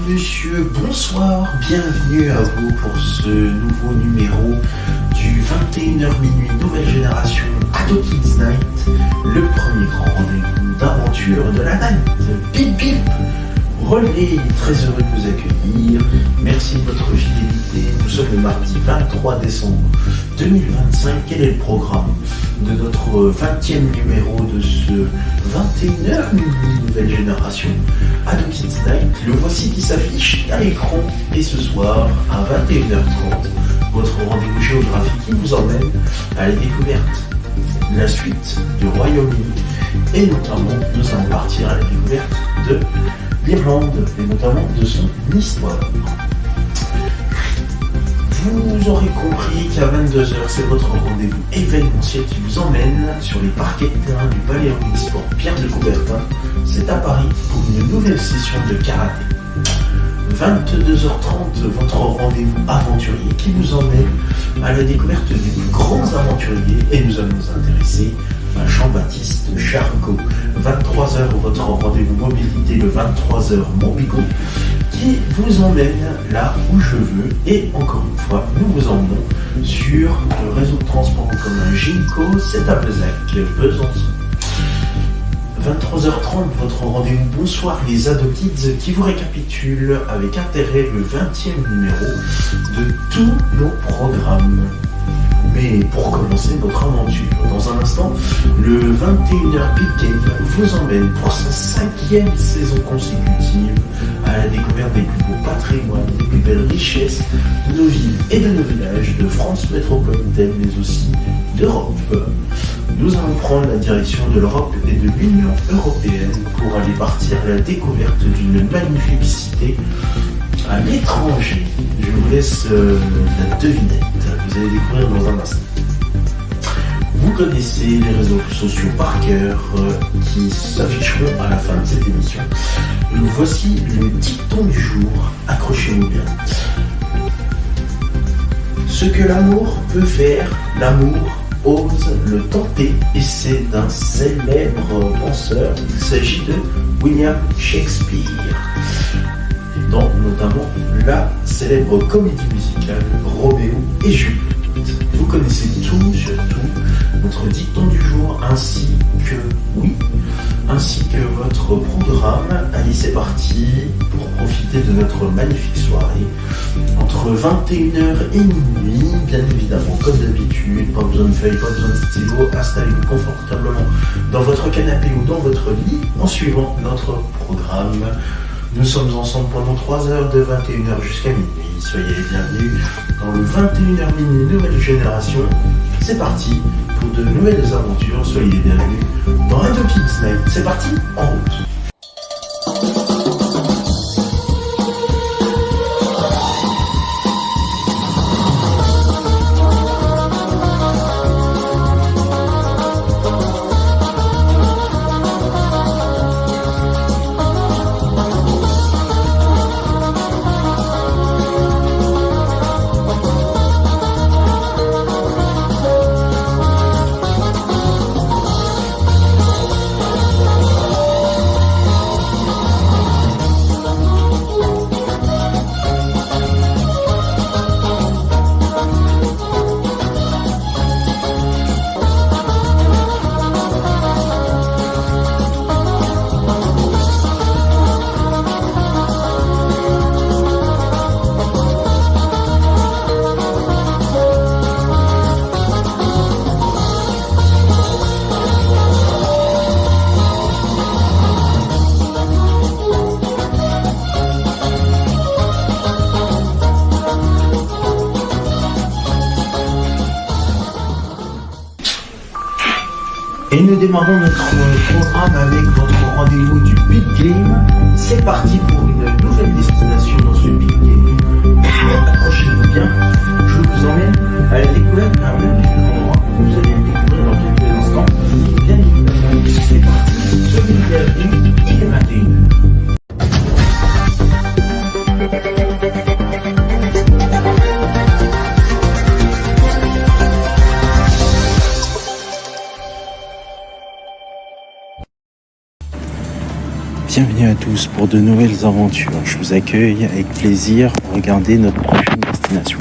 monsieur, bonsoir, bienvenue à vous pour ce nouveau numéro du 21h minuit Nouvelle Génération Ado Kids Night, le premier grand rendez-vous d'aventure de la night. Bip bip. Relais, très heureux de vous accueillir, merci de votre fidélité. Nous sommes le mardi 23 décembre 2025. Quel est le programme de notre 20e numéro de ce 21h minuit Nouvelle Génération Ado Kids Night? Le voici qui s'affiche à l'écran, et ce soir à 21h30, votre rendez-vous géographique qui vous emmène à la découverte de la suite du Royaume-Uni, et notamment nous allons partir à la découverte de l'Irlande, et notamment de son histoire. Vous aurez compris qu'à 22h, c'est votre rendez-vous événementiel qui vous emmène sur les parquets de terrain du Palais Omnisport Pierre de Coubertin. C'est à Paris pour une nouvelle session de karaté. 22h30, votre rendez-vous aventurier qui vous emmène à la découverte des plus grands aventuriers, et nous allons nous intéresser à Jean-Baptiste Charcot. 23h, votre rendez-vous mobilité, le 23h Mobigo, qui vous emmène là où je veux, et encore une fois, nous vous emmenons sur le réseau de transport en commun Ginko, c'est à Bezac-Besançon. 23h30, votre rendez-vous Bonsoir les Ado Kids, qui vous récapitule avec intérêt le 20e numéro de tous nos programmes. Mais pour commencer notre aventure, dans un instant, le 21h Big Game vous emmène pour sa 5e saison consécutive à la découverte des plus beaux patrimoines, des plus belles richesses de nos villes et de nos villages, de France métropolitaine, mais aussi d'Europe. Nous allons prendre la direction de l'Europe et de l'Union européenne pour aller partir à la découverte d'une magnifique cité à l'étranger. Je vous laisse la devinette. Vous allez découvrir dans un instant. Vous connaissez les réseaux sociaux par cœur qui s'afficheront à la fin de cette émission. Voici le dicton du jour. Accrochez-vous bien. Ce que l'amour peut faire, l'amour ose le tenter, et c'est d'un célèbre penseur. Il s'agit de William Shakespeare, dans notamment la célèbre comédie musicale Roméo et Juliette. Vous connaissez tout, surtout notre dicton du jour, ainsi que votre programme. Allez, c'est parti pour profiter de notre magnifique soirée entre 21h et minuit, bien évidemment, comme d'habitude. Pas besoin de feuilles, pas besoin de stylo. Installez-vous confortablement dans votre canapé ou dans votre lit en suivant notre programme. Nous sommes ensemble pendant 3 heures, de 21h jusqu'à minuit. Soyez les bienvenus dans le 21h minuit Nouvelle Génération. C'est parti pour de nouvelles aventures. Soyez les bienvenus dans Ado Kids Night. C'est parti, en route. Et nous démarrons notre programme avec votre rendez-vous du Big Game. C'est parti pour une nouvelle destination dans ce Big Game. Accrochez-vous bien, je vous emmène à la découverte d'un magnifique endroit. Vous allez le découvrir dans quelques instants. Bien évidemment, c'est parti, soyez les bienvenus, il est 21h. Bienvenue à tous pour de nouvelles aventures. Je vous accueille avec plaisir pour regarder notre prochaine destination.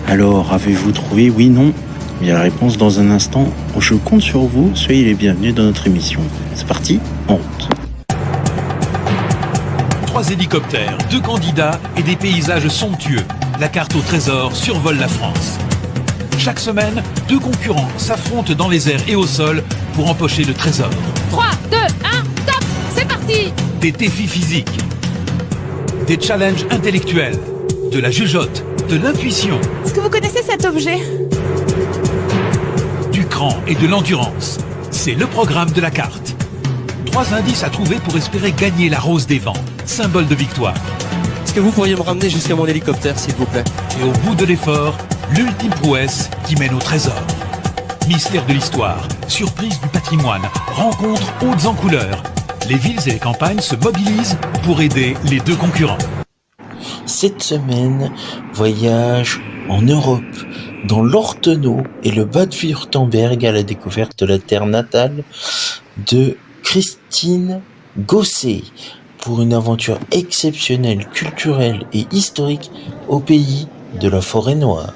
Alors, avez-vous trouvé? Oui, non? Bien, la réponse dans un instant. Je compte sur vous. Soyez les bienvenus dans notre émission. C'est parti, en route. 3 hélicoptères, 2 candidats et des paysages somptueux. La carte au trésor survole la France. Chaque semaine, 2 concurrents s'affrontent dans les airs et au sol pour empocher le trésor. 3, 2, 1, top! C'est parti! Des défis physiques, des challenges intellectuels, de la jugeote, de l'intuition, Est-ce que vous connaissez cet objet? du cran et de l'endurance. C'est le programme de la carte. 3 indices à trouver pour espérer gagner la rose des vents, symbole de victoire. Est-ce que vous pourriez me ramener jusqu'à mon hélicoptère, s'il vous plaît? Et au bout de l'effort, l'ultime prouesse qui mène au trésor. Mystère de l'histoire, surprise du patrimoine, rencontres hautes en couleurs. Les villes et les campagnes se mobilisent pour aider les 2 concurrents. Cette semaine, voyage en Europe, dans l'Ortenau et le Bade-Wurtemberg à la découverte de la terre natale de Christine Gosset pour une aventure exceptionnelle, culturelle et historique au pays de la Forêt Noire.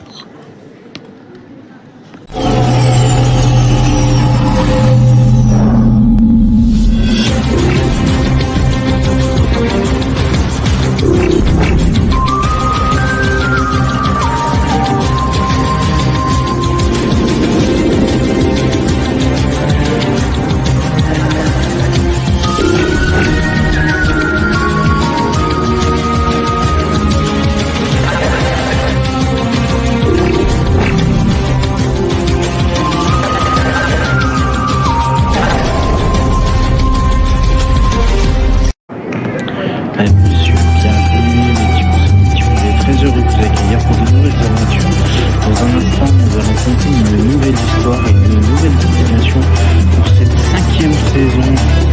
Monsieur, bienvenue, je suis très heureux de vous accueillir pour de nouvelles aventures. Dans un instant, nous allons continuer une nouvelle histoire et une nouvelle destination pour cette 5e saison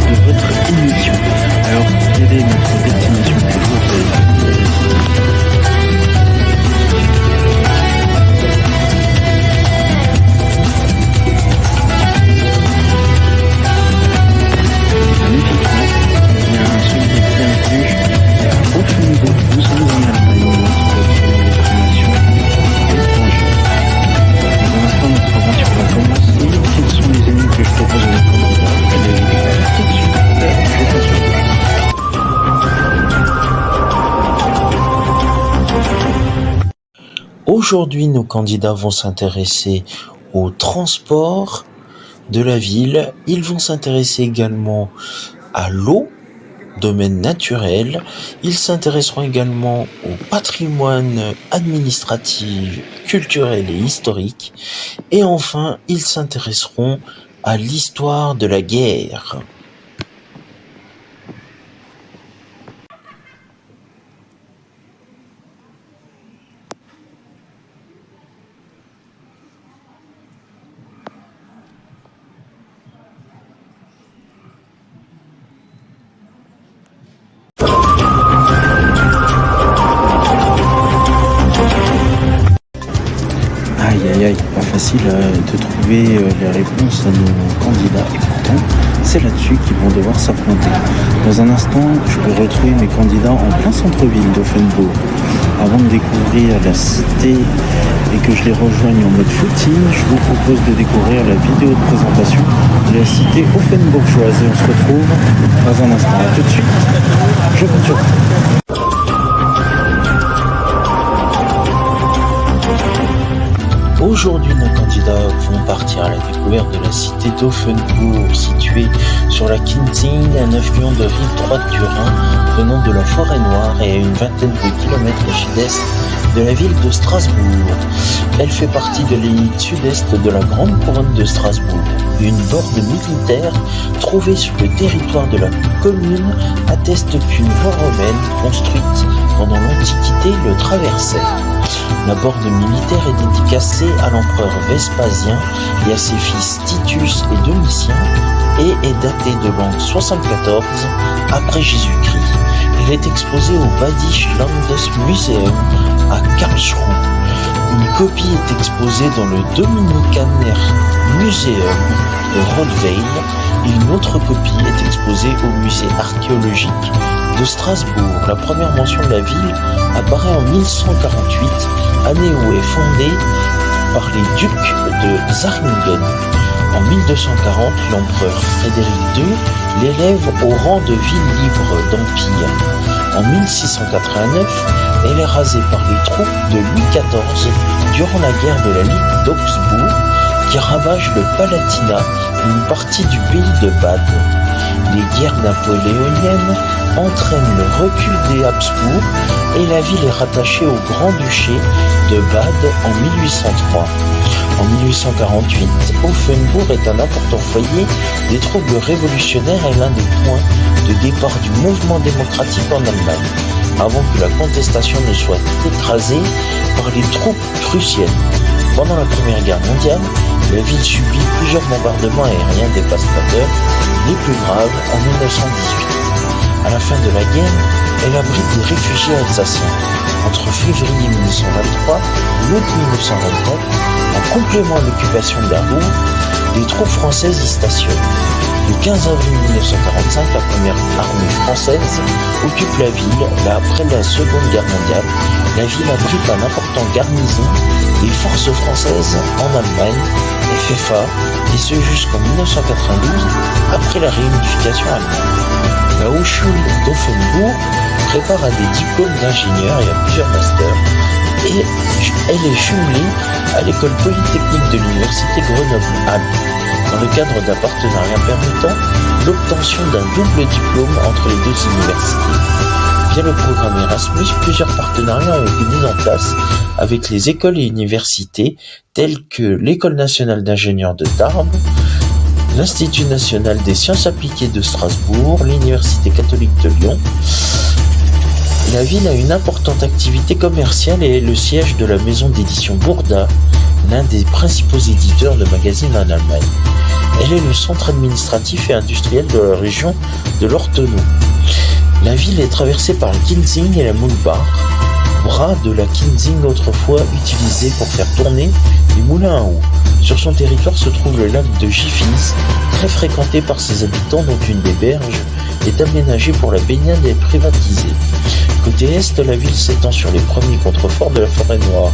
de votre émission. Alors, quelle est notre destination du jour? Nous sommes en Allemagne, notre destination à l'étranger. Dans un instant, notre aventure va commencer. Quels sont les ennemis que je propose à mes candidats? Allez les découvrir tout de suite. Je compte sur vous. Aujourd'hui, nos candidats vont s'intéresser au transport de la ville. Ils vont s'intéresser également à l'eau, domaine naturel. Ils s'intéresseront également au patrimoine administratif, culturel et historique. Et enfin, ils s'intéresseront à l'histoire de la guerre. Aïe, pas facile de trouver les réponses à nos candidats et pourtant c'est là-dessus qu'ils vont devoir s'affronter. Dans un instant, je vais retrouver mes candidats en plein centre-ville d'Offenbourg. Avant de découvrir la cité et que je les rejoigne en mode footing, je vous propose de découvrir la vidéo de présentation de la cité offenbourgeoise et on se retrouve dans un instant. À tout de suite. Je compte sur vous. Aujourd'hui, nos candidats vont partir à la découverte de la cité d'Offenbourg, située sur la Kinzig, un affluent de rive droite du Rhin, venant de la Forêt Noire et à une vingtaine de kilomètres au sud-est de la ville de Strasbourg. Elle fait partie de l'élite sud-est de la Grande Couronne de Strasbourg. Une borne militaire trouvée sur le territoire de la commune atteste qu'une voie romaine construite pendant l'Antiquité le traversait. La borne militaire est dédicacée à l'empereur Vespasien et à ses fils Titus et Domitien et est datée de l'an 74 après Jésus-Christ. Elle est exposée au Badisches Landesmuseum à Karlsruhe. Une copie est exposée dans le Dominicaner Museum de Rottweil et une autre copie est exposée au musée archéologique de Strasbourg. La première mention de la ville apparaît en 1148, année où est fondée par les ducs de Zaringen. En 1240, l'empereur Frédéric II l'élève au rang de ville libre d'empire. En 1689, elle est rasée par les troupes de Louis XIV durant la guerre de la Ligue d'Augsbourg qui ravage le Palatinat et une partie du pays de Bade. Les guerres napoléoniennes entraînent le recul des Habsbourg et la ville est rattachée au Grand-Duché de Bade en 1803. En 1848, Offenbourg est un important foyer des troubles révolutionnaires et l'un des points de départ du mouvement démocratique en Allemagne, avant que la contestation ne soit écrasée par les troupes prussiennes. Pendant la Première Guerre mondiale, la ville subit plusieurs bombardements aériens dévastateurs, les plus graves en 1918. À la fin de la guerre, elle abrite des réfugiés alsaciens. Entre février 1923 et août 1924, en complément à l'occupation d'Hambourg, les troupes françaises y stationnent. Le 15 avril 1945, la première armée française occupe la ville. Après la Seconde Guerre mondiale, la ville abrite un important garnison des forces françaises en Allemagne, FFA, et ce jusqu'en 1992, après la réunification allemande. La Hochschule d'Offenbourg prépare à des diplômes d'ingénieurs et à plusieurs masters, et elle est jumelée à l'école polytechnique de l'université Grenoble-Alpes, dans le cadre d'un partenariat permettant l'obtention d'un double diplôme entre les deux universités. Via le programme Erasmus, plusieurs partenariats ont été mis en place avec les écoles et universités telles que l'École nationale d'ingénieurs de Tarbes, l'Institut national des sciences appliquées de Strasbourg, l'Université catholique de Lyon. La ville a une importante activité commerciale et est le siège de la maison d'édition Burda, l'un des principaux éditeurs de magazines en Allemagne. Elle est le centre administratif et industriel de la région de l'Ortenau. La ville est traversée par le Kinzig et la Mühlbach, bras de la Kinzig autrefois utilisés pour faire tourner les moulins à eau. Sur son territoire se trouve le lac de Gifis, très fréquenté par ses habitants dont une des berges est aménagée pour la baignade et privatisée. Côté est, la ville s'étend sur les premiers contreforts de la forêt noire.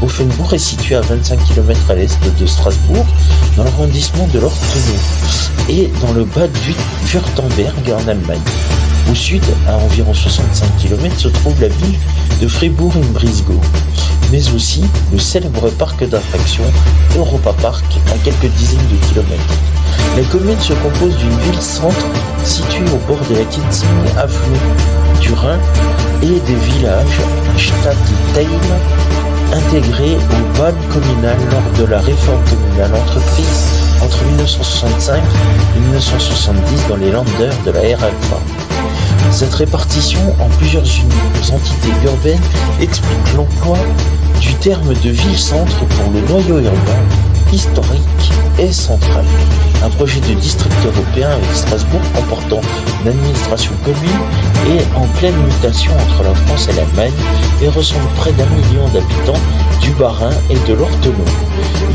Offenbourg est situé à 25 km à l'est de Strasbourg, dans l'arrondissement de l'Ortenau, et dans le Bade-Württemberg en Allemagne. Au sud, à environ 65 km, se trouve la ville de Fribourg-im-Brisgau, mais aussi le célèbre parc d'attractions Europa Park à quelques dizaines de kilomètres. La commune se compose d'une ville-centre située au bord de la Kinzig, affluent du Rhin, et des villages, Stadtteile, intégrés au Bade communal lors de la réforme communale entreprise entre 1965 et 1970 dans les Länder de la RFA. Cette répartition en plusieurs entités urbaines explique l'emploi du terme de ville-centre pour le noyau urbain, historique et central. Un projet de district européen avec Strasbourg comportant une administration commune est en pleine mutation entre la France et l'Allemagne et recense près d'1 million d'habitants du Bas-Rhin et de l'Ortenau.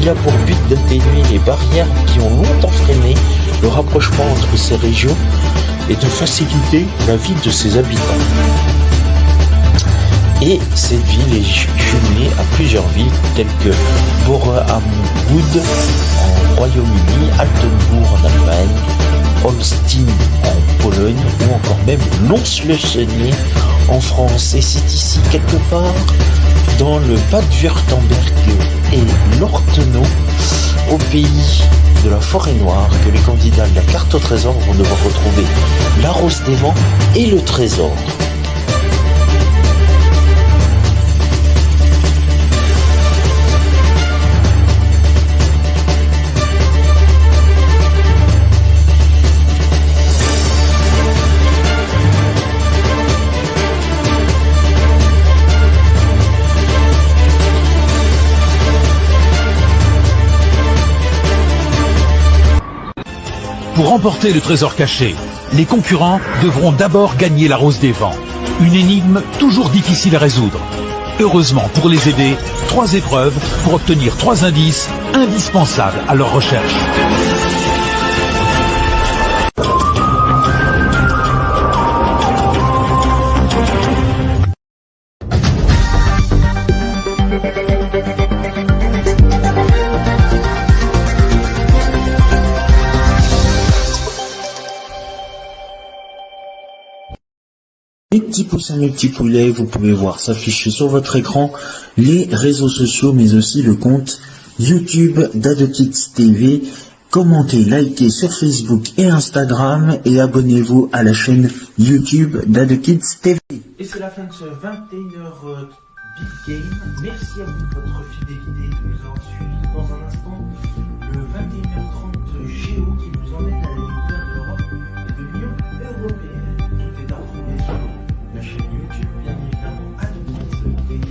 Il a pour but d'atténuer les barrières qui ont longtemps freiné le rapprochement entre ces régions et de faciliter la vie de ses habitants. Et cette ville est jumelée à plusieurs villes telles que Boreham-Wood en Royaume-Uni, Altenbourg en Allemagne, Holstein en Pologne ou encore même Lons-le-Saunier en France. Et c'est ici quelque part dans le Bade-Württemberg et l'Ortenau, au pays de la forêt noire, que les candidats de la carte au trésor vont devoir retrouver la rose des vents et le trésor. Pour remporter le trésor caché, les concurrents devront d'abord gagner la rose des vents. Une énigme toujours difficile à résoudre. Heureusement pour les aider, 3 épreuves pour obtenir 3 indices indispensables à leur recherche. Mes petits poussins, mes petits poulets, vous pouvez voir s'afficher sur votre écran les réseaux sociaux, mais aussi le compte YouTube d'AdoKids TV. Commentez, likez sur Facebook et Instagram et abonnez-vous à la chaîne YouTube d'AdoKids TV. Et c'est la fin de ce 21h Big Game. Merci à vous de votre fidélité de nous avoir suivis. Dans un instant, le 21h30 Géo qui nous emmène à la découverte de l'Europe et de l'Union européenne. Tout est à retrouver sur la chaîne YouTube, bien évidemment, AdoKids TV.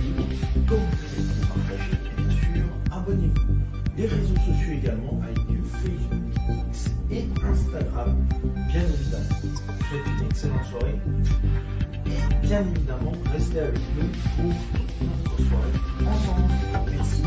Comme vous avez pu partager, bien sûr, abonnez-vous. Les réseaux sociaux également, avec Facebook, X et Instagram, bien évidemment. Je vous souhaite une excellente soirée. Et bien évidemment, restez avec nous pour toute notre soirée ensemble. Merci.